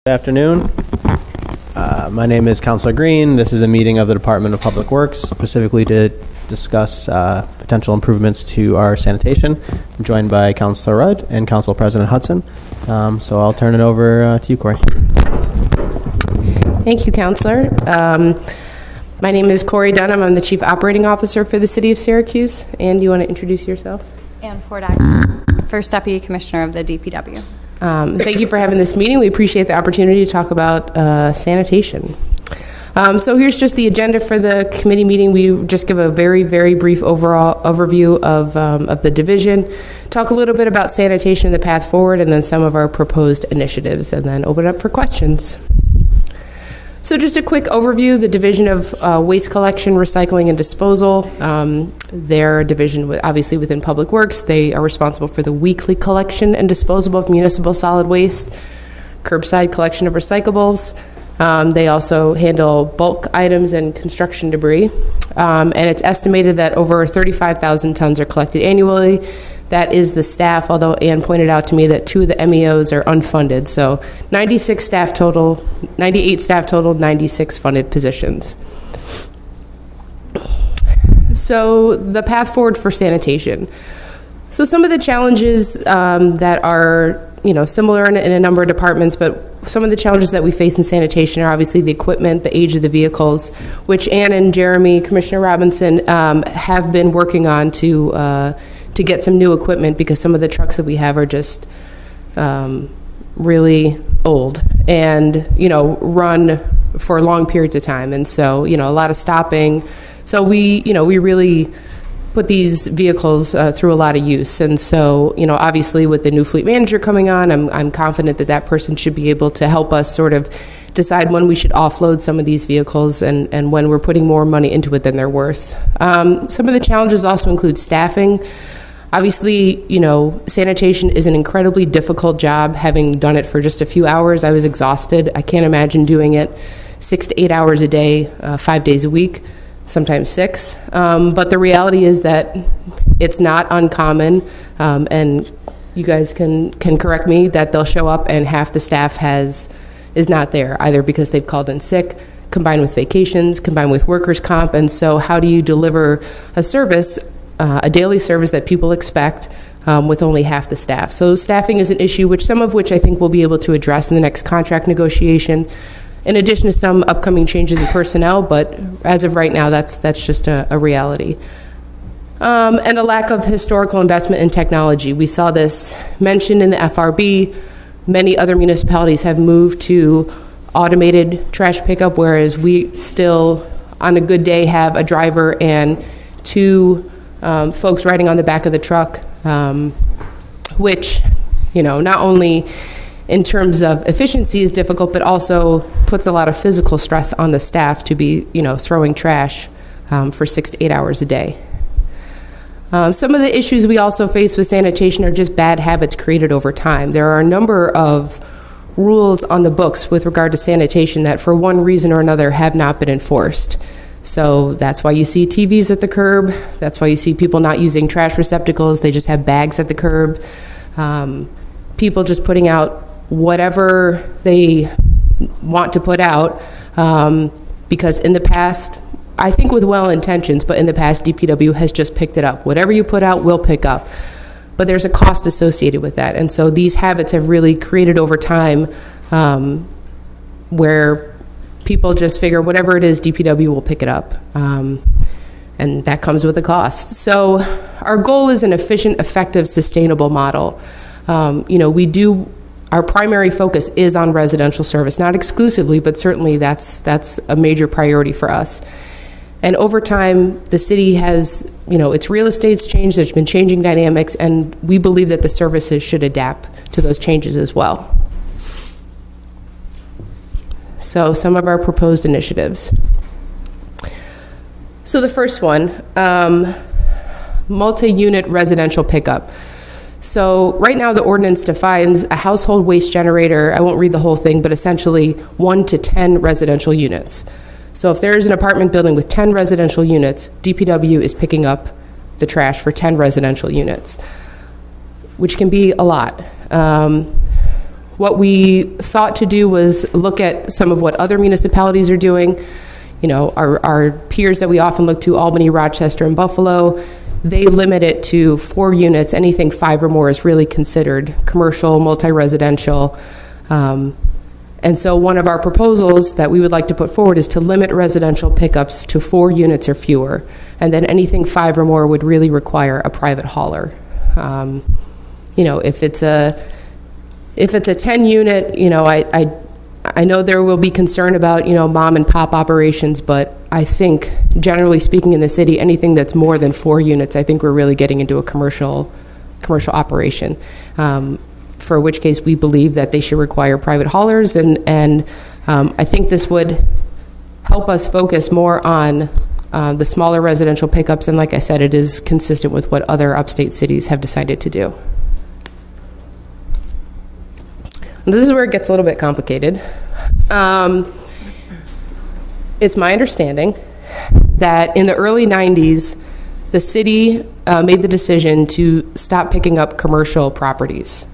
Good afternoon. My name is Councilor Green. This is a meeting of the Department of Public Works, specifically to discuss potential improvements to our sanitation. I'm joined by Councilor Rudd and Council President Hudson. So I'll turn it over to you, Corey. Thank you, Councilor. My name is Corey Dunham. I'm the Chief Operating Officer for the City of Syracuse. And you want to introduce yourself? Ann Fordak, First Deputy Commissioner of the DPW. Thank you for having this meeting. We appreciate the opportunity to talk about sanitation. So here's just the agenda for the committee meeting. We just give a very, very brief overall overview of the division, talk a little bit about sanitation, the path forward, and then some of our proposed initiatives, and then open it up for questions. So just a quick overview, the Division of Waste Collection, Recycling, and Disposal. Their division, obviously within Public Works, they are responsible for the weekly collection and disposal of municipal solid waste, curbside collection of recyclables. They also handle bulk items and construction debris. And it's estimated that over 35,000 tons are collected annually. That is the staff, although Ann pointed out to me that 2 of the MEOs are unfunded. So 98 staff total, 96 funded positions. So the path forward for sanitation. So some of the challenges that are similar in a number of departments, but some of the challenges that we face in sanitation are obviously the equipment, the age of the vehicles, which Ann and Jeremy, Commissioner Robinson, have been working on to get some new equipment, because some of the trucks that we have are just really old and run for long periods of time, and so a lot of stopping. So we really put these vehicles through a lot of use, and so obviously with the new fleet manager coming on, I'm confident that that person should be able to help us sort of decide when we should offload some of these vehicles and when we're putting more money into it than they're worth. Some of the challenges also include staffing. Obviously, sanitation is an incredibly difficult job. Having done it for just a few hours, I was exhausted. I can't imagine doing it 6 to 8 hours a day, 5 days a week, sometimes 6. But the reality is that it's not uncommon, and you guys can correct me, that they'll show up and half the staff is not there, either because they've called in sick, combined with vacations, combined with workers' comp. And so how do you deliver a service, a daily service that people expect, with only half the staff? So staffing is an issue, some of which I think we'll be able to address in the next contract negotiation, in addition to some upcoming changes in personnel, but as of right now, that's just a reality. And a lack of historical investment in technology. We saw this mentioned in the FRB. Many other municipalities have moved to automated trash pickup, whereas we still, on a good day, have a driver and 2 folks riding on the back of the truck, which, not only in terms of efficiency is difficult, but also puts a lot of physical stress on the staff to be, throwing trash for 6 to 8 hours a day. Some of the issues we also face with sanitation are just bad habits created over time. There are a number of rules on the books with regard to sanitation that, for one reason or another, have not been enforced. So that's why you see TVs at the curb. That's why you see people not using trash receptacles. They just have bags at the curb. People just putting out whatever they want to put out, because in the past, I think with well intentions, but in the past, DPW has just picked it up. Whatever you put out, we'll pick up. But there's a cost associated with that. And so these habits have really created over time, where people just figure whatever it is, DPW will pick it up. And that comes with a cost. So our goal is an efficient, effective, sustainable model. Our primary focus is on residential service, not exclusively, but certainly that's a major priority for us. And over time, the city has, its real estate's changed, there's been changing dynamics, and we believe that the services should adapt to those changes as well. So some of our proposed initiatives. So the first one, multi-unit residential pickup. So right now the ordinance defines a household waste generator, I won't read the whole thing, but essentially 1 to 10 residential units. So if there's an apartment building with 10 residential units, DPW is picking up the trash for 10 residential units, which can be a lot. What we thought to do was look at some of what other municipalities are doing. You know, our peers that we often look to, Albany, Rochester, and Buffalo, they limit it to 4 units. Anything 5 or more is really considered commercial, multi-residential. And so one of our proposals that we would like to put forward is to limit residential pickups to 4 units or fewer. And then anything 5 or more would really require a private hauler. You know, if it's a 10 unit, you know, I know there will be concern about, you know, mom and pop operations, but I think generally speaking in the city, anything that's more than 4 units, I think we're really getting into a commercial operation. For which case we believe that they should require private haulers, and I think this would help us focus more on the smaller residential pickups, and like I said, it is consistent with what other upstate cities have decided to do. And this is where it gets a little bit complicated. It's my understanding that in the early 90s, the city made the decision to stop picking up commercial properties.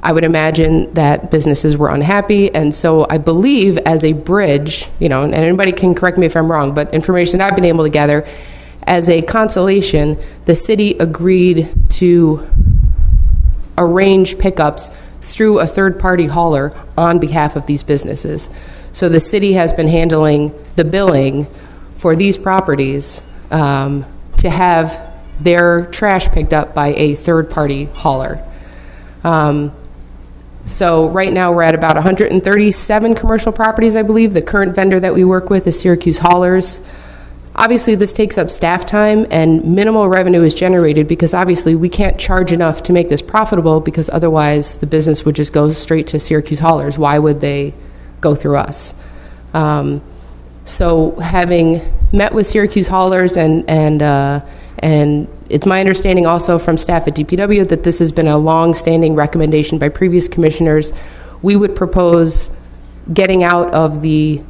I would imagine that businesses were unhappy, and so I believe as a bridge, you know, and anybody can correct me if I'm wrong, but information I've been able to gather, as a consolation, the city agreed to arrange pickups through a third-party hauler on behalf of these businesses. So the city has been handling the billing for these properties to have their trash picked up by a third-party hauler. So right now we're at about 137 commercial properties, I believe. The current vendor that we work with is Syracuse Haulers. Obviously, this takes up staff time, and minimal revenue is generated because obviously we can't charge enough to make this profitable, because otherwise the business would just go straight to Syracuse Haulers. Why would they go through us? So having met with Syracuse Haulers, and it's my understanding also from staff at DPW that this has been a long-standing recommendation by previous commissioners, we would propose getting out of the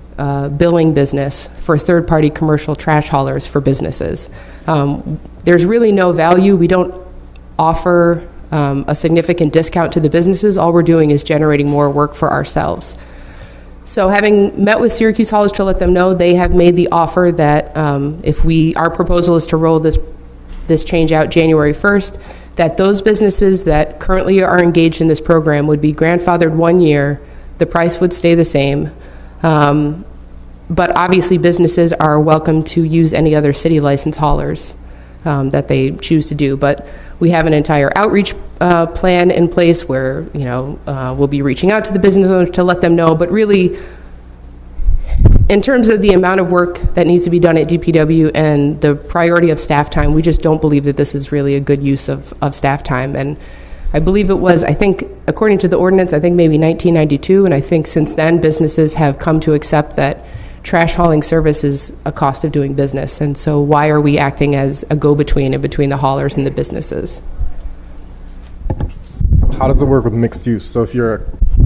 billing business for third-party commercial trash haulers for businesses. There's really no value. We don't offer a significant discount to the businesses. All we're doing is generating more work for ourselves. So having met with Syracuse Haulers to let them know, they have made the offer that if our proposal is to roll this change out January 1st, that those businesses that currently are engaged in this program would be grandfathered 1 year. The price would stay the same. But obviously businesses are welcome to use any other city license haulers that they choose to do. But we have an entire outreach plan in place where, you know, we'll be reaching out to the business owners to let them know. But really, in terms of the amount of work that needs to be done at DPW and the priority of staff time, we just don't believe that this is really a good use of staff time. And I believe it was, I think, according to the ordinance, I think maybe 1992, and I think since then businesses have come to accept that trash hauling service is a cost of doing business. And so why are we acting as a go-between in between the haulers and the businesses? How does it work with mixed use? So if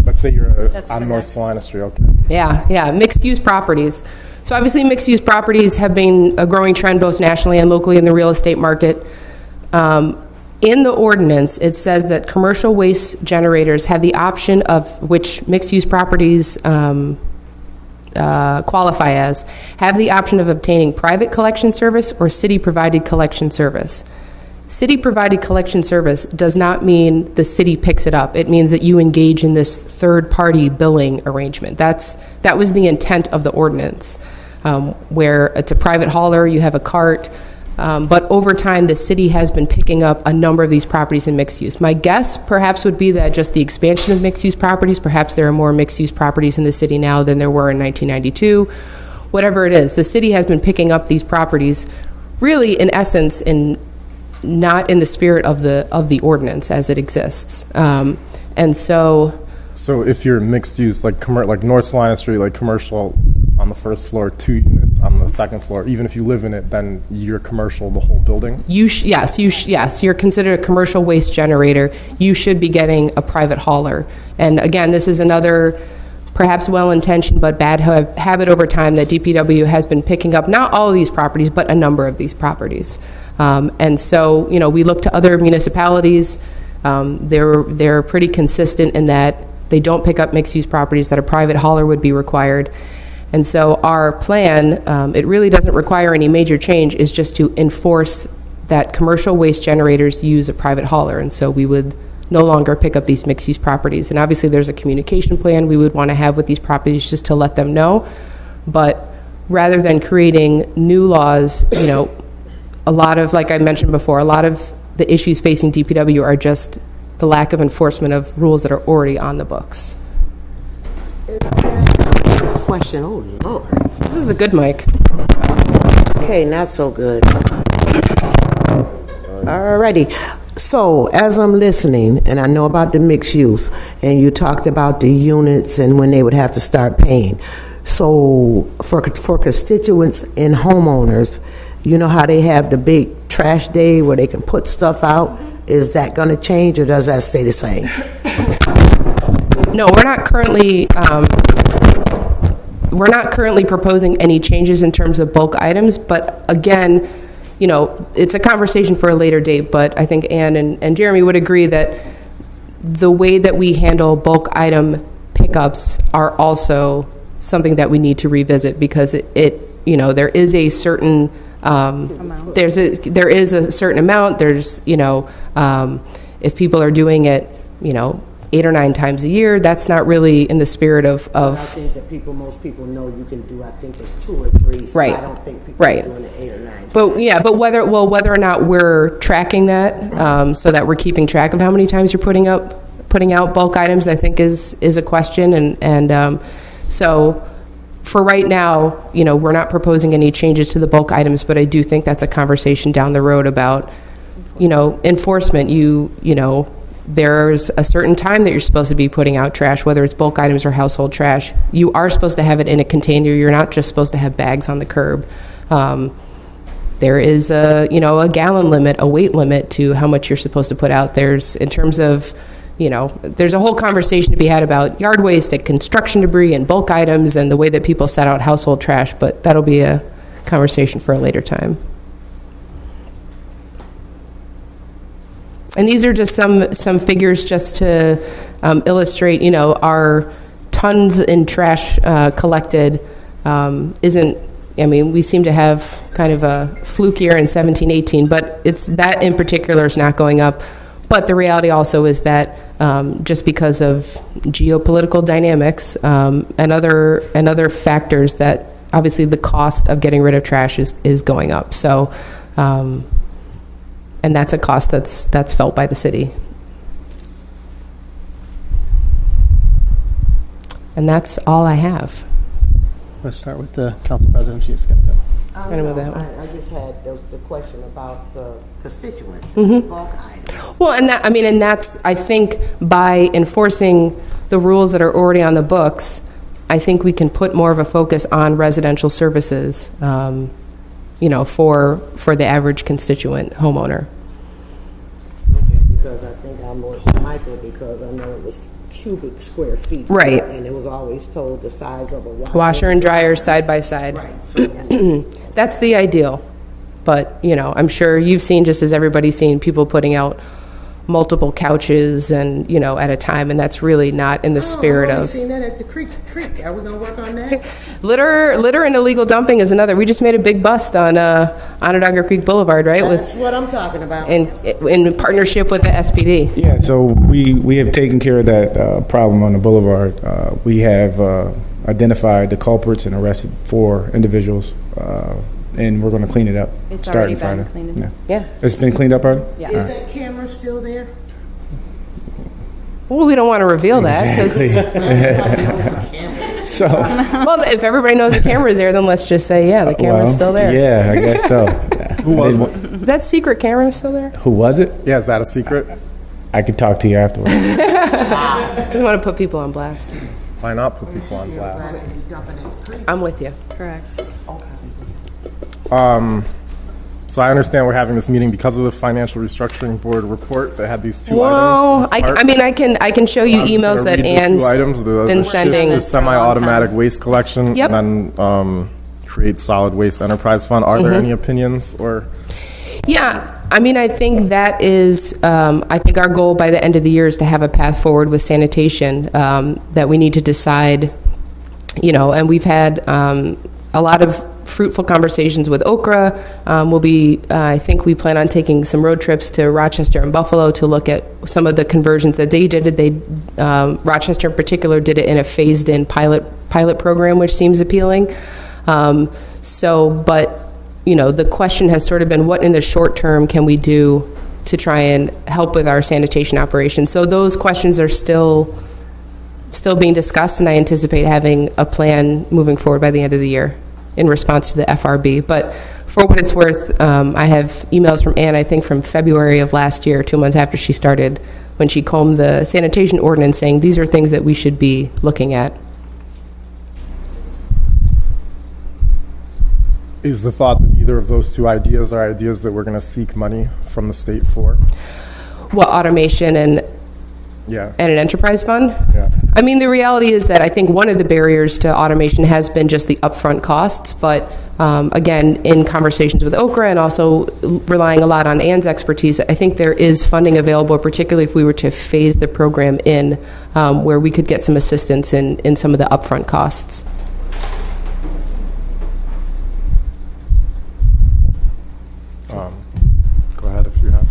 let's say you're on North Salina Street, okay. Yeah, mixed-use properties. So obviously mixed-use properties have been a growing trend both nationally and locally in the real estate market. In the ordinance, it says that commercial waste generators have the option of, which mixed-use properties qualify as, have the option of obtaining private collection service or city-provided collection service. City-provided collection service does not mean the city picks it up. It means that you engage in this third-party billing arrangement. That was the intent of the ordinance, where it's a private hauler, you have a cart, but over time the city has been picking up a number of these properties in mixed use. My guess perhaps would be that just the expansion of mixed use properties, perhaps there are more mixed use properties in the city now than there were in 1992. Whatever it is, the city has been picking up these properties really in essence not in the spirit of the ordinance as it exists. And so if you're mixed use, like North Salina Street, like commercial on the first floor, 2 units on the second floor, even if you live in it, then you're commercial the whole building? Yes, you're considered a commercial waste generator. You should be getting a private hauler. And again, this is another perhaps well-intentioned but bad habit over time that DPW has been picking up, not all of these properties, but a number of these properties. And so, we look to other municipalities. They're pretty consistent in that They don't pick up mixed-use properties, that a private hauler would be required. And so our plan, it really doesn't require any major change, is just to enforce that commercial waste generators use a private hauler. And so we would no longer pick up these mixed-use properties. And obviously there's a communication plan we would want to have with these properties just to let them know. But rather than creating new laws, you know, a lot of, like I mentioned before, a lot of the issues facing DPW are just the lack of enforcement of rules that are already on the books. Question, oh Lord. This is the good mic. Okay, not so good. Alrighty. So, as I'm listening, and I know about the mixed use, and you talked about the units and when they would have to start paying. So, for constituents and homeowners, you know how they have the big trash day where they can put stuff out? Is that going to change, or does that stay the same? No, we're not currently proposing any changes in terms of bulk items, but again, you know, it's a conversation for a later date, but I think Ann and Jeremy would agree that the way that we handle bulk item pickups are also something that we need to revisit, because it you know, there is a certain there is a certain amount. There's, you know, if people are doing it, you know, 8 or 9 times a year, that's not really in the spirit of I think that most people know you can do, I think it's 2 or 3, so right. I don't think people are doing it 8 or 9. But yeah, but whether or not we're tracking that, so that we're keeping track of how many times you're putting out bulk items, I think is a question. And so for right now, you know, we're not proposing any changes to the bulk items, but I do think that's a conversation down the road about, you know, enforcement. You know, there's a certain time that you're supposed to be putting out trash, whether it's bulk items or household trash. You are supposed to have it in a container. You're not just supposed to have bags on the curb. There is a gallon limit, a weight limit to how much you're supposed to put out. There's, in terms of, you know, there's a whole conversation to be had about yard waste and construction debris and bulk items and the way that people set out household trash, but that'll be a conversation for a later time. And these are just some figures just to illustrate, you know, our tons in trash collected isn't, I mean, we seem to have kind of a fluke year in 17-18, but it's that in particular is not going up. But the reality also is that just because of geopolitical dynamics and other factors, that obviously the cost of getting rid of trash is going up. So, and that's a cost that's felt by the city. And that's all I have. Let's start with the council president. She's going to go. I just had the question about the constituents and the bulk items. Well, and that's, I think, by enforcing the rules that are already on the books, I think we can put more of a focus on residential services, you know, for the average constituent homeowner. Okay, because I think I'm more Michael, because I know it was cubic square feet. Right. And it was always told the size of a washer and dryer side by side. Right. So that's the ideal. But, you know, I'm sure you've seen, just as everybody's seen, people putting out multiple couches and, you know, at a time, and that's really not in the spirit of. I've seen that at the creek. Are we gonna work on that? Litter and illegal dumping is another. We just made a big bust on Onondaga Creek Boulevard, right? That's what I'm talking about. In partnership with the SPD. Yeah, so we have taken care of that problem on the boulevard. We have identified the culprits and arrested 4 individuals, and we're going to clean it up. It's already been cleaned up. Yeah. It's been cleaned up already? Yeah. Is that camera still there? Well, we don't want to reveal that, because So, well, if everybody knows the camera's there, then let's just say, yeah, the camera's still there. Yeah, I guess so. Who was it? Is that secret camera still there? Who was it? Yeah, is that a secret? I could talk to you afterwards. I just want to put people on blast. Why not put people on blast? I'm with you. Correct. So I understand we're having this meeting because of the Financial Restructuring Board report that had these 2 Well, items. I mean, I can show you I'm just emails gonna that read the 2 Ann's items, the been shift sending. to semi-automatic waste collection, Yep. and then create solid waste enterprise fund. Are there any opinions or? Yeah, I mean, I think that is, I think our goal by the end of the year is to have a path forward with sanitation, that we need to decide, you know, and we've had a lot of fruitful conversations with Okra. I think we plan on taking some road trips to Rochester and Buffalo to look at some of the conversions that they did. Rochester in particular did it in a phased-in pilot program, which seems appealing. But you know, the question has sort of been, what in the short term can we do to try and help with our sanitation operations? So those questions are still being discussed, and I anticipate having a plan moving forward by the end of the year in response to the FRB. But for what it's worth, I have emails from Ann, I think from February of last year, 2 months after she started, when she combed the sanitation ordinance, saying these are things that we should be looking at. Is the thought that either of those two ideas are ideas that we're going to seek money from the state for? What, automation and Yeah. an enterprise fund? Yeah. I mean, the reality is that I think one of the barriers to automation has been just the upfront costs, but again, in conversations with Okra and also relying a lot on Ann's expertise, I think there is funding available, particularly if we were to phase the program in, where we could get some assistance in some of the upfront costs. Go ahead if you have.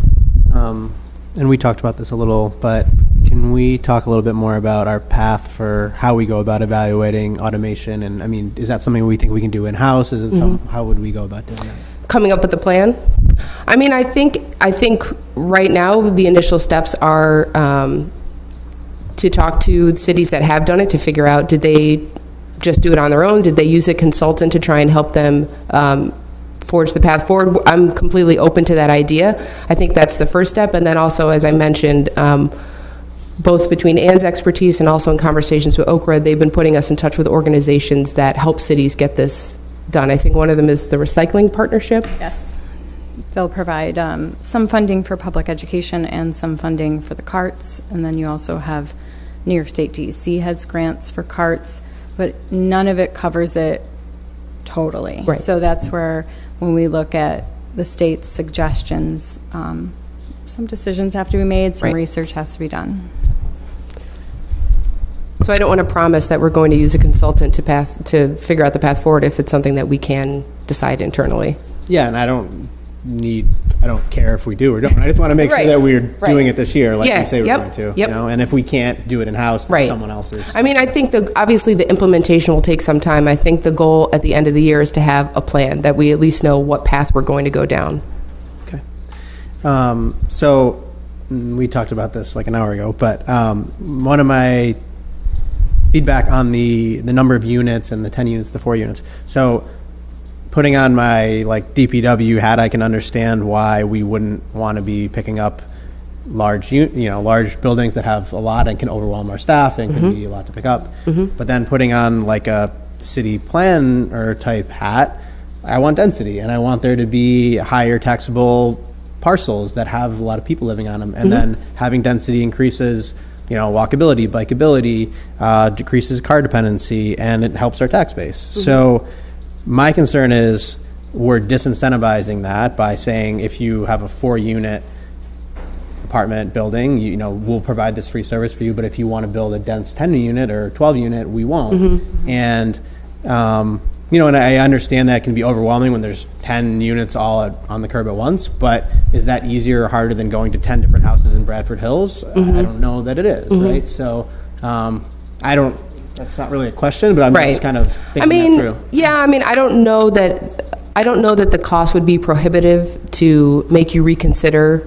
And we talked about this a little, but can we talk a little bit more about our path for how we go about evaluating automation? And I mean, is that something we think we can do in-house? Is it how would we go about doing that? Coming up with the plan? I mean, I think right now the initial steps are to talk to cities that have done it to figure out, did they just do it on their own? Did they use a consultant to try and help them forge the path forward? I'm completely open to that idea. I think that's the first step. And then also, as I mentioned, both between Ann's expertise and also in conversations with Okra, they've been putting us in touch with organizations that help cities get this done. I think one of them is the Recycling Partnership. Yes. They'll provide some funding for public education and some funding for the carts. And then you also have New York State DEC has grants for carts, but none of it covers it totally. Right. So that's where, when we look at the state's suggestions, some decisions have to be made, some research has to be done. So I don't want to promise that we're going to use a consultant to figure out the path forward if it's something that we can decide internally. Yeah, and I don't care if we do or don't. I just want to make sure that we're doing it this year, like we say we're going to. You know, and if we can't do it in-house, then someone else is. I mean, I think obviously the implementation will take some time. I think the goal at the end of the year is to have a plan that we at least know what path we're going to go down. Okay. So we talked about this like an hour ago, but one of my feedback on the number of units and the 10 units, the 4 units. So putting on my like DPW hat, I can understand why we wouldn't want to be picking up large buildings that have a lot and can overwhelm our staff and can be a lot to pick up. But then putting on like a city planner type hat, I want density and I want there to be higher taxable parcels that have a lot of people living on them. And then having density increases, walkability, bikeability, decreases car dependency, and it helps our tax base. So my concern is we're disincentivizing that by saying if you have a 4-unit apartment building, we'll provide this free service for you, but if you want to build a dense 10-unit or 12-unit, we won't. And, and I understand that can be overwhelming when there's 10 units all on the curb at once, but is that easier or harder than going to 10 different houses in Bradford Hills? I don't know that it is, right? So that's not really a question, but I'm just kind of thinking that through. Yeah, I mean, I don't know that the cost would be prohibitive to make you reconsider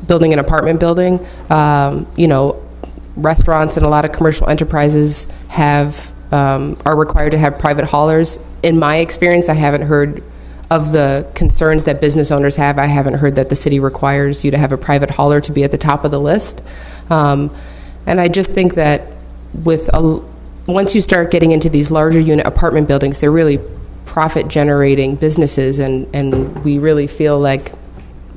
building an apartment building. Restaurants and a lot of commercial enterprises are required to have private haulers. In my experience, I haven't heard of the concerns that business owners have. I haven't heard that the city requires you to have a private hauler to be at the top of the list. And I just think that once you start getting into these larger unit apartment buildings, they're really profit-generating businesses, and we really feel like,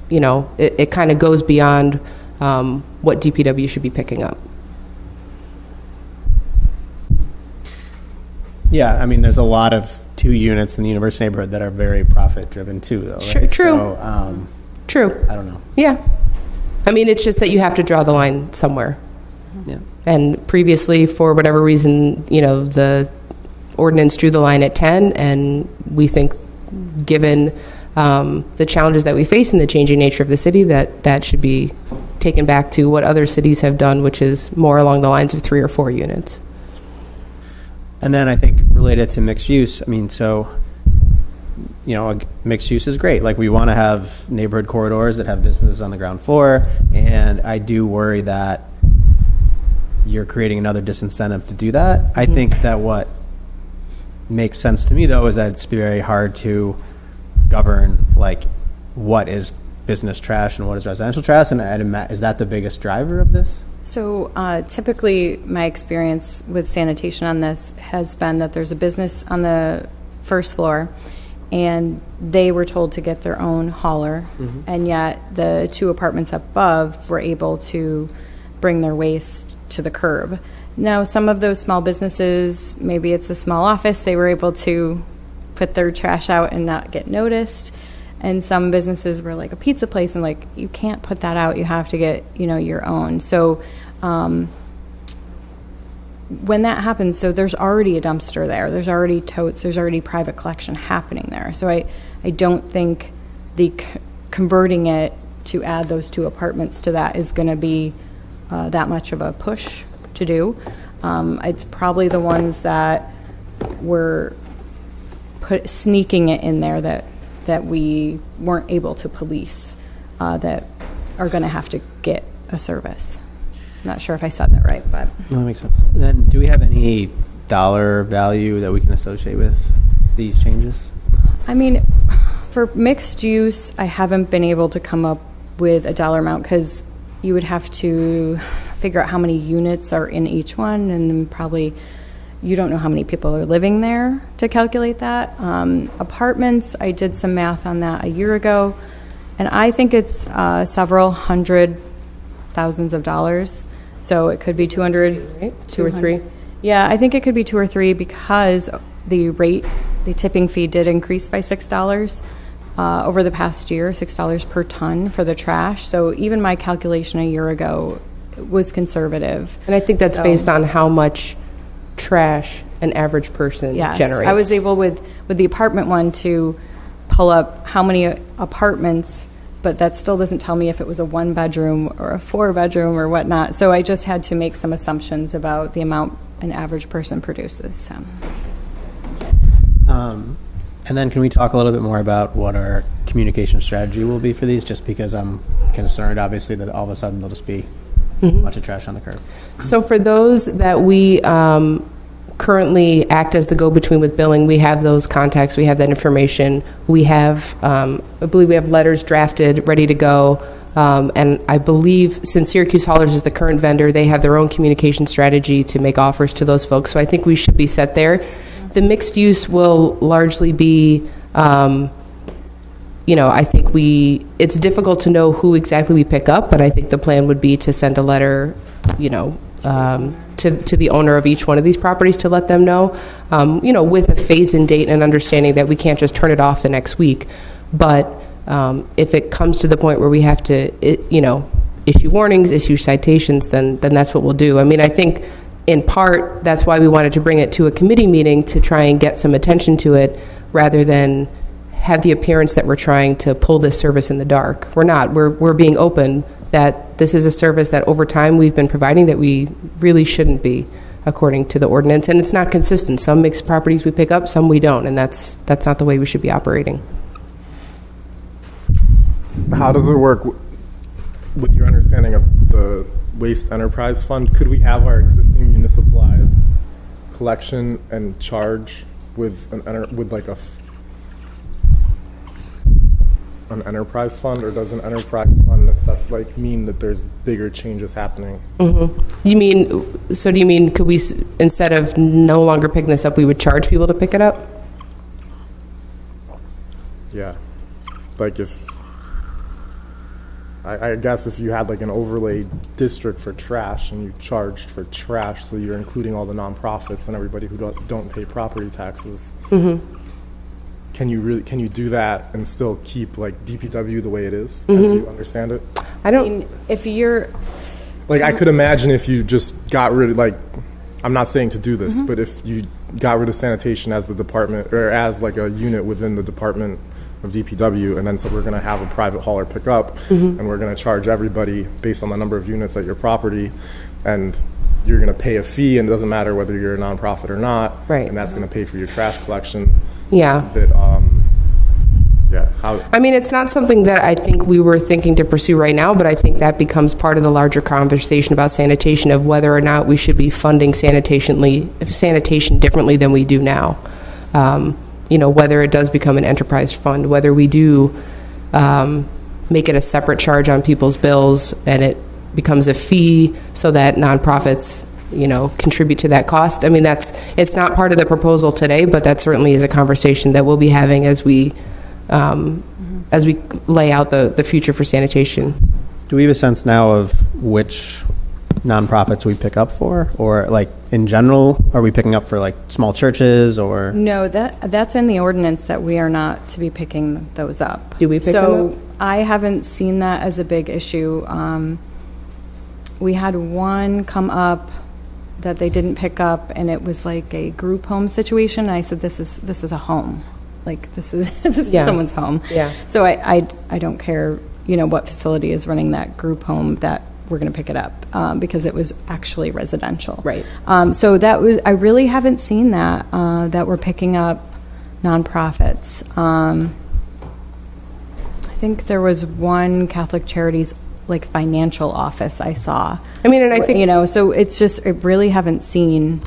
it kind of goes beyond what DPW should be picking up. Yeah, I mean, there's a lot of 2 units in the university neighborhood that are very profit-driven too, though, right? True. So, True. I don't know. Yeah. I mean, it's just that you have to draw the line somewhere. Yeah. And previously, for whatever reason, the ordinance drew the line at 10, and we think, given the challenges that we face and the changing nature of the city, that should be taken back to what other cities have done, which is more along the lines of 3 or 4 units. And then I think related to mixed use, I mean, so, mixed use is great. Like, we want to have neighborhood corridors that have businesses on the ground floor, and I do worry that you're creating another disincentive to do that. I think that what makes sense to me, though, is that it's very hard to govern, like, what is business trash and what is residential trash, and is that the biggest driver of this? So typically my experience with sanitation on this has been that there's a business on the first floor, and they were told to get their own hauler, and yet the 2 apartments above were able to bring their waste to the curb. Now, some of those small businesses, maybe it's a small office, they were able to put their trash out and not get noticed. And some businesses were like a pizza place, and like, you can't put that out, you have to get, your own. So when that happens, so there's already a dumpster there, there's already totes, there's already private collection happening there. So I don't think the converting it to add those 2 apartments to that is going to be that much of a push to do. It's probably the ones that were sneaking it in there that we weren't able to police that are going to have to get a service. I'm not sure if I said that right, but. No, that makes sense. Then do we have any dollar value that we can associate with these changes? I mean, for mixed use, I haven't been able to come up with a dollar amount, because you would have to figure out how many units are in each one, and then probably you don't know how many people are living there to calculate that. Apartments, I did some math on that a year ago, and I think it's several hundred thousands of dollars. So it could be 200, right? 2 or 3. Yeah, I think it could be 2 or 3, because the tipping fee did increase by $6 over the past year, $6 per ton for the trash. So even my calculation a year ago was conservative. And I think that's based on how much trash an average person generates. I was able with the apartment one to pull up how many apartments, but that still doesn't tell me if it was a 1-bedroom or a 4-bedroom or whatnot. So I just had to make some assumptions about the amount an average person produces. So. And then can we talk a little bit more about what our communication strategy will be for these? Just because I'm concerned, obviously, that all of a sudden there'll just be a bunch of trash on the curb. So for those that we currently act as the go-between with billing, we have those contacts, we have that information. We have, I believe we have letters drafted, ready to go. And I believe since Syracuse Haulers is the current vendor, they have their own communication strategy to make offers to those folks. So I think we should be set there. The mixed use will largely be, I think it's difficult to know who exactly we pick up, but I think the plan would be to send a letter, to the owner of each one of these properties to let them know, with a phase-in date and understanding that we can't just turn it off the next week. But if it comes to the point where we have to, issue warnings, issue citations, then that's what we'll do. I mean, I think in part that's why we wanted to bring it to a committee meeting to try and get some attention to it, rather than have the appearance that we're trying to pull this service in the dark. We're not. We're being open that this is a service that over time we've been providing that we really shouldn't be, according to the ordinance, and it's not consistent. Some mixed properties we pick up, some we don't, and that's not the way we should be operating. How does it work with your understanding of the Waste Enterprise Fund? Could we have our existing municipalized collection and charge with an enterprise fund, or does an enterprise fund mean that there's bigger changes happening? Do you mean could we, instead of no longer picking this up, we would charge people to pick it up? Yeah, like I guess if you had like an overlay district for trash and you charged for trash, so you're including all the nonprofits and everybody who don't pay property taxes. can you do that and still keep like DPW the way it is as you understand it? I don't. If you're Like, I could imagine if you just got rid of, like, I'm not saying to do this, but if you got rid of sanitation as the department, or as like a unit within the Department of DPW, and then so we're going to have a private hauler pick up, and we're going to charge everybody based on the number of units at your property, and you're going to pay a fee, and it doesn't matter whether you're a nonprofit or not, Right. and that's going to pay for your trash collection. Yeah. That, yeah. I mean, it's not something that I think we were thinking to pursue right now, but I think that becomes part of the larger conversation about sanitation, of whether or not we should be funding sanitation differently than we do now. You know, whether it does become an enterprise fund, whether we do make it a separate charge on people's bills and it becomes a fee so that nonprofits, you know, contribute to that cost. I mean, it's not part of the proposal today, but that certainly is a conversation that we'll be having as we lay out the future for sanitation. Do we have a sense now of which nonprofits we pick up for, or like in general, are we picking up for like small churches or? No, that's in the ordinance that we are not to be picking those up. Do we pick them up? I haven't seen that as a big issue. We had one come up that they didn't pick up, and it was like a group home situation. And I said, this is a home. Like, this is someone's home. Yeah. So I don't care, you know, what facility is running that group home, that we're going to pick it up, because it was actually residential. Right. So I really haven't seen that we're picking up nonprofits. I think there was one Catholic Charities like financial office I saw. I mean, and I think, you know, so it's just, I really haven't seen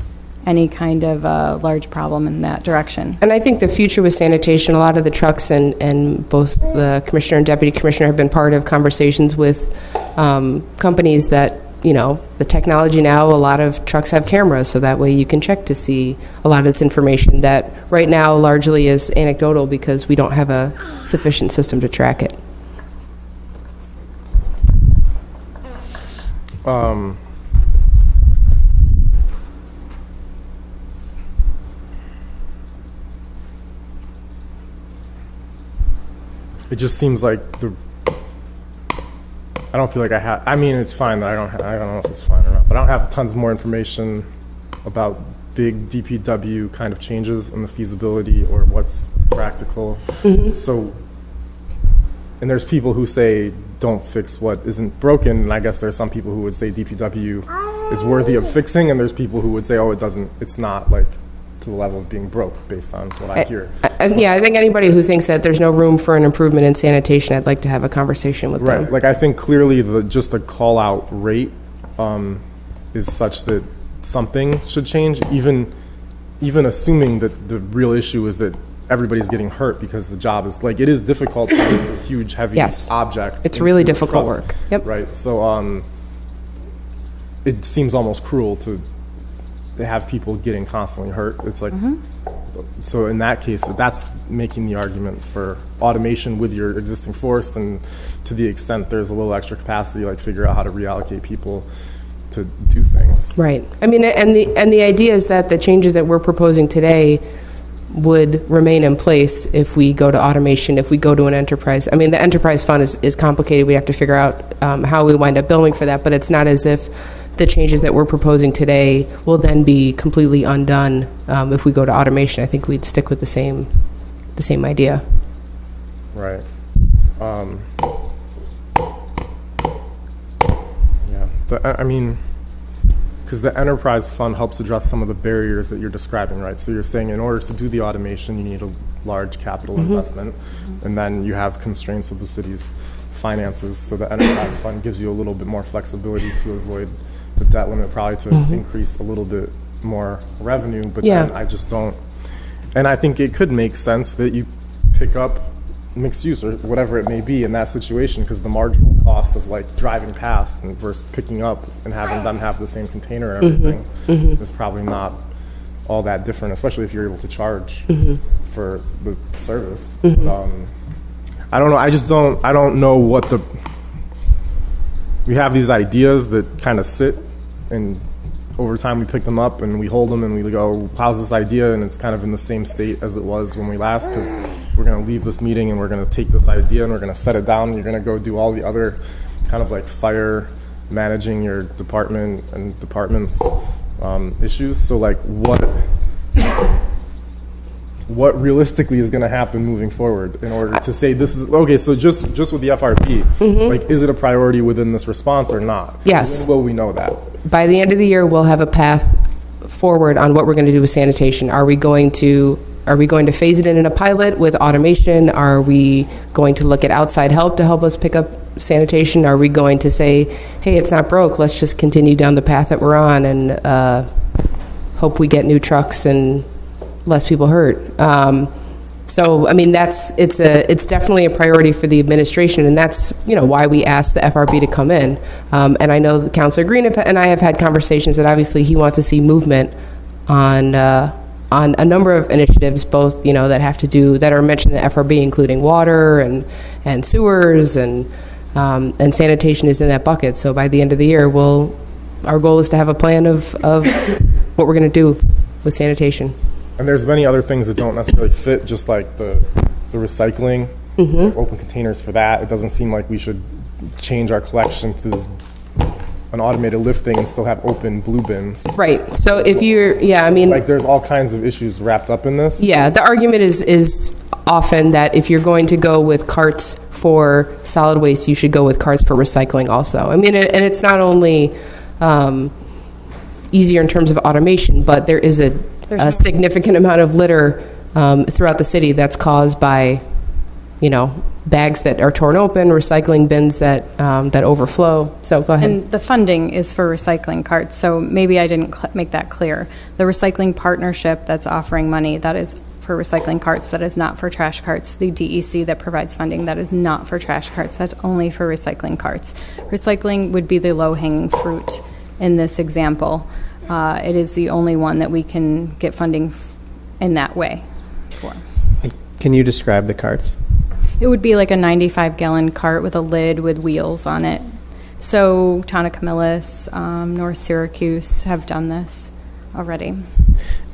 any kind of large problem in that direction. and I think the future with sanitation, a lot of the trucks and both the commissioner and deputy commissioner have been part of conversations with companies that, you know, the technology now, a lot of trucks have cameras, so that way you can check to see a lot of this information that right now largely is anecdotal because we don't have a sufficient system to track it. It just seems like I don't feel like I mean, it's fine that I don't know if it's fine or not, but I don't have tons more information about big DPW kind of changes in the feasibility or what's practical. So, and there's people who say don't fix what isn't broken, and I guess there's some people who would say DPW is worthy of fixing, and there's people who would say, oh, it's not like to the level of being broke, based on what I hear. Yeah, I think anybody who thinks that there's no room for an improvement in sanitation, I'd like to have a conversation with them. Right, like I think clearly just the call-out rate is such that something should change, even assuming that the real issue is that everybody's getting hurt because the job is, like, it is difficult to lift a huge, heavy object. It's really into a difficult truck. work. Yep. Right, so it seems almost cruel to have people getting constantly hurt. It's like, so in that case, that's making the argument for automation with your existing force, and to the extent there's a little extra capacity, like figure out how to reallocate people to do things. Right. I mean, and the idea is that the changes that we're proposing today would remain in place if we go to automation, if we go to an enterprise. I mean, the enterprise fund is complicated. We have to figure out how we wind up billing for that, but it's not as if the changes that we're proposing today will then be completely undone if we go to automation. I think we'd stick with the same idea. Right. Yeah. I mean, because the enterprise fund helps address some of the barriers that you're describing, right? So you're saying in order to do the automation, you need a large capital investment, and then you have constraints of the city's finances. So the enterprise fund gives you a little bit more flexibility to avoid the debt limit, probably to increase a little bit more revenue. But then I just don't. And I think it could make sense that you pick up mixed use or whatever it may be in that situation, because the marginal cost of like driving past and versus picking up and having them have the same container and everything is probably not all that different, especially if you're able to charge for the service. But, I don't know. I don't know what we have these ideas that kind of sit and over time we pick them up and we hold them and we go, how's this idea? And it's kind of in the same state as it was when we last, because we're going to leave this meeting and we're going to take this idea and we're going to set it down. And you're going to go do all the other kind of like fire managing your department and departments issues. So like what realistically is going to happen moving forward in order to say this is okay? So just with the FRP, like, is it a priority within this response or not? Yes. When will we know that? By the end of the year, we'll have a path forward on what we're going to do with sanitation. Are we going to phase it in a pilot with automation? Are we going to look at outside help to help us pick up sanitation? Are we going to say, hey, it's not broke, let's just continue down the path that we're on and hope we get new trucks and less people hurt? So, I mean, it's definitely a priority for the administration, and that's, why we asked the FRB to come in. And I know that Councilor Green and I have had conversations that obviously he wants to see movement on a number of initiatives, both, that have to do, that are mentioned in the FRB, including water and sewers and sanitation is in that bucket. So by the end of the year, our goal is to have a plan of what we're going to do with sanitation. And there's many other things that don't necessarily fit, just like the recycling, open containers for that. It doesn't seem like we should change our collection to an automated lifting and still have open blue bins. Right. So if like there's all kinds of issues wrapped up in this. Yeah, the argument is often that if you're going to go with carts for solid waste, you should go with carts for recycling also. I mean, and it's not only easier in terms of automation, but there is a significant amount of litter throughout the city that's caused by, bags that are torn open, recycling bins that overflow. So go ahead. And the funding is for recycling carts, so maybe I didn't make that clear. The recycling partnership that's offering money, that is for recycling carts, that is not for trash carts. The DEC that provides funding, that is not for trash carts, that's only for recycling carts. Recycling would be the low-hanging fruit in this example. It is the only one that we can get funding in that way for. Can you describe the carts? It would be like a 95-gallon cart with a lid with wheels on it. So Town of Camillus, North Syracuse have done this already.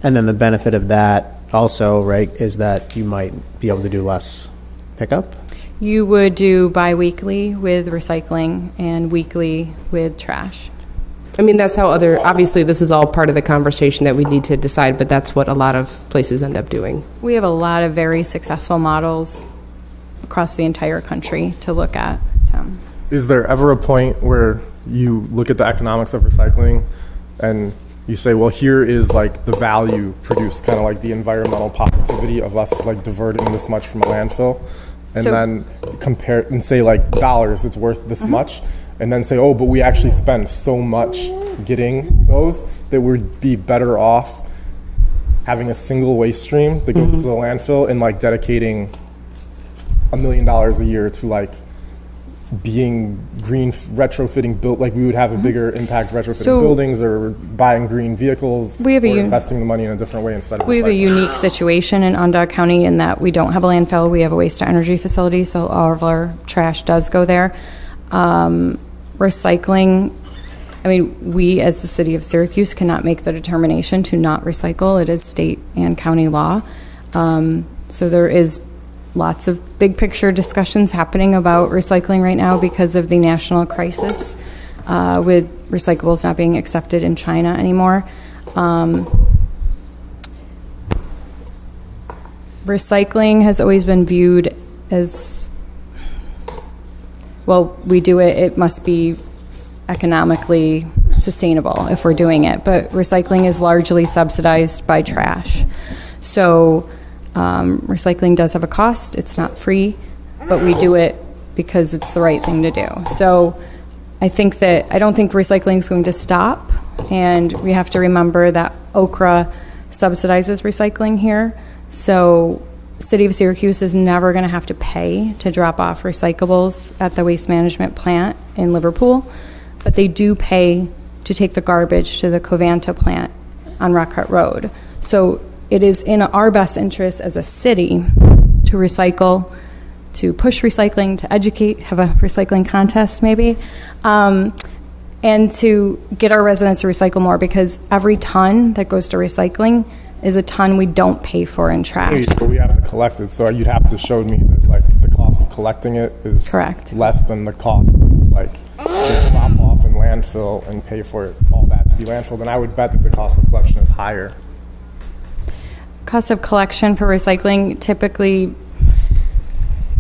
And then the benefit of that also, right, is that you might be able to do less pickup? You would do bi-weekly with recycling and weekly with trash. I mean, that's how obviously this is all part of the conversation that we need to decide, but that's what a lot of places end up doing. We have a lot of very successful models across the entire country to look at. So, is there ever a point where you look at the economics of recycling and you say, well, here is like the value produced, kind of like the environmental positivity of us like diverting this much from a landfill, and then compare and say like dollars, it's worth this much, and then say, oh, but we actually spend so much getting those that we'd be better off having a single waste stream that goes to the landfill and like dedicating $1 million a year to like being green retrofitting built, like we would have a bigger impact retrofitting buildings or buying green vehicles or investing the money in a different way instead of we have a unique situation in Onondaga County in that we don't have a landfill, we have a waste to energy facility, so all of our trash does go there. Recycling, I mean, we as the city of Syracuse cannot make the determination to not recycle. It is state and county law. So there is lots of big picture discussions happening about recycling right now because of the national crisis with recyclables not being accepted in China anymore. Recycling has always been viewed as, well, we do it, it must be economically sustainable if we're doing it, but recycling is largely subsidized by trash. So recycling does have a cost. It's not free, but we do it because it's the right thing to do. So I think that, I don't think recycling is going to stop, and we have to remember that Okra subsidizes recycling here. So City of Syracuse is never going to have to pay to drop off recyclables at the waste management plant in Liverpool, but they do pay to take the garbage to the Covanta plant on Rockhart Road. So it is in our best interest as a city to recycle, to push recycling, to educate, have a recycling contest maybe, and to get our residents to recycle more, because every ton that goes to recycling is a ton we don't pay for in trash. But we have to collect it, so you'd have to show me that like the cost of collecting it is Correct. less than the cost of like the drop off and landfill and pay for it, all that to be landfill. Then I would bet that the cost of collection is higher. Cost of collection for recycling, typically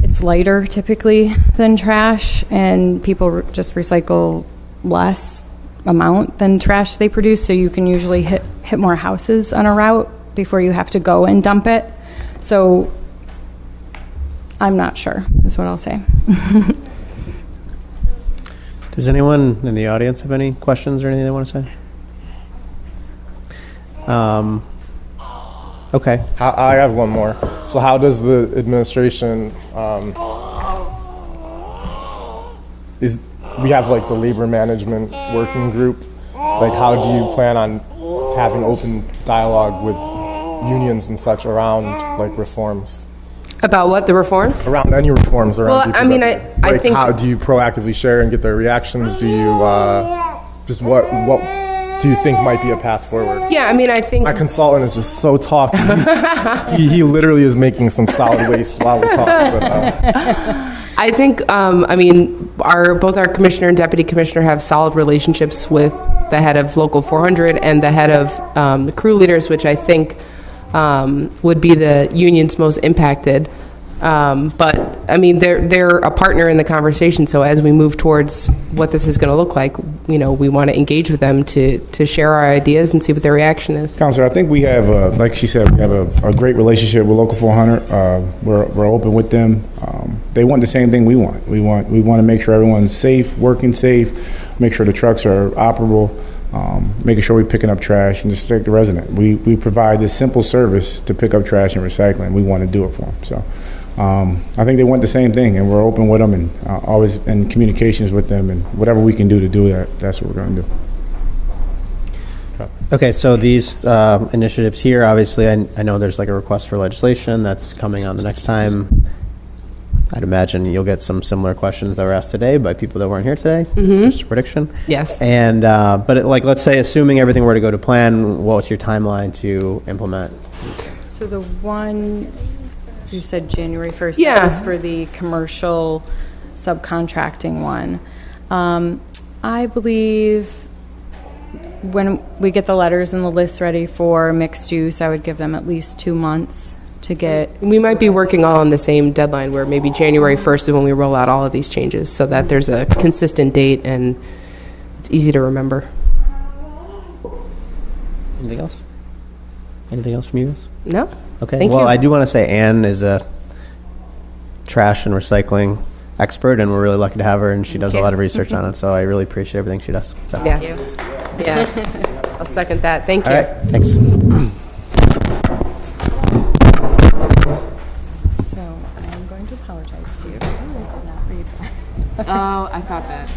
it's lighter typically than trash, and people just recycle less amount than trash they produce, so you can usually hit more houses on a route before you have to go and dump it. So I'm not sure, is what I'll say. Does anyone in the audience have any questions or anything they want to say? Okay. I have one more. So how does the administration, we have like the labor management working group, like how do you plan on having open dialogue with unions and such around like reforms? About what, the reforms? Around any reforms around. Well, I mean, I think. How do you proactively share and get their reactions? Do you just what do you think might be a path forward? Yeah, I mean, I think. My consultant is just so talky. He literally is making some solid waste while we're talking. But, I think, I mean, both our commissioner and deputy commissioner have solid relationships with the head of Local 400 and the head of the crew leaders, which I think would be the unions most impacted. But I mean, they're a partner in the conversation. So as we move towards what this is going to look like, you know, we want to engage with them to share our ideas and see what their reaction is. Counselor, I think we have, like she said, we have a great relationship with Local 400. We're open with them. They want the same thing we want. We want to make sure everyone's safe, working safe, make sure the trucks are operable, making sure we're picking up trash, and just take the resident. We provide this simple service to pick up trash and recycling. We want to do it for them. So I think they want the same thing, and we're open with them and always in communications with them, and whatever we can do to do that, that's what we're going to do. Okay, so these initiatives here, obviously, I know there's like a request for legislation that's coming on the next time. I'd imagine you'll get some similar questions that were asked today by people that weren't here today. Just a prediction. Yes. And but like, let's say, assuming everything were to go to plan, what's your timeline to implement? So the one, you said January 1st. Yeah. That was for the commercial subcontracting one. I believe when we get the letters and the lists ready for mixed use, I would give them at least 2 months to get. We might be working all on the same deadline, where maybe January 1st is when we roll out all of these changes, so that there's a consistent date and it's easy to remember. Anything else? Anything else from you guys? No? Okay. Thank well, you. I do want to say Anne is a trash and recycling expert, and we're really lucky to have her, and she does a lot of research on it, so I really appreciate everything she does. So. Yes. Yes. I'll second that. Thank you. All right. Thanks. So I'm going to apologize to you. I did not read that. Oh, I thought that.